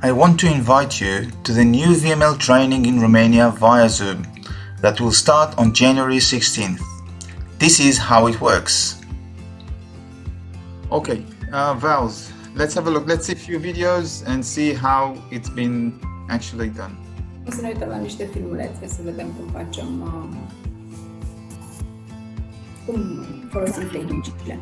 I want to invite you to the new VML training in Romania via Zoom that will start on January 16th. This is how it works. Okay, Vals, let's have a look. Let's see a few videos and see how it's been actually done. O să ne uităm la niște filmulețe să vedem cum facem, cum folosim tehnicile.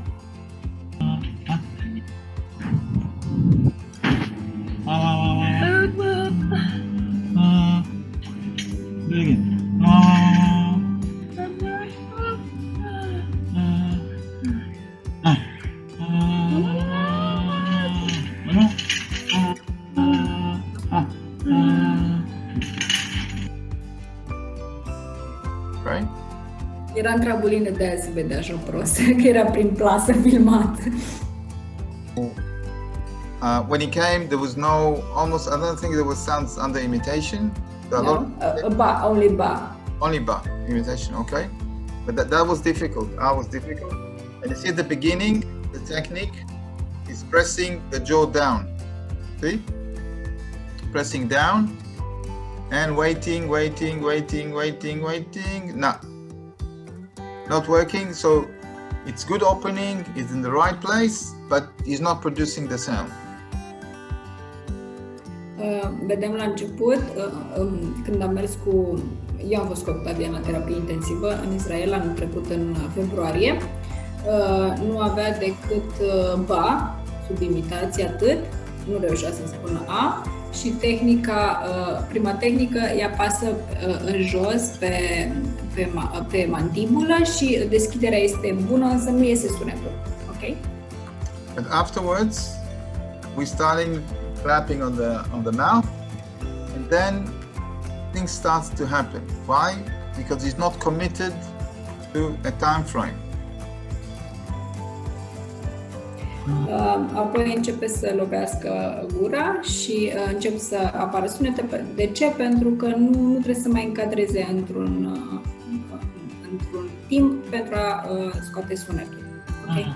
Right? Era în trabulină, de-aia se vedea așa prost, că era prin plasă filmat. When he came, there was I don't think there was sounds under imitation. No? Ba, only ba. Only ba, imitation, okay. But that was difficult. I was difficult. And you see at the beginning, the technique is pressing the jaw down. See? Pressing down and waiting. No. Not working, so it's good opening, it's in the right place, but it's not producing the sound. Vedem la început, când am mers eu am fost cu Octavian la terapie intensivă în Israel anul trecut în februarie, nu avea decât ba, sub imitație atât, nu reușea să spună a, și prima tehnică ea pasă în jos pe mandibulă și deschiderea este bună, însă nu iese sunetul, ok? But afterwards, we starting clapping on the mouth, and then things starts to happen. Why? Because he's not committed to a time frame. Apoi începe să lovească gura și încep să apară sunete. De ce? Pentru că nu trebuie să mai încadreze într-un timp pentru a scoate sunetul. Ok?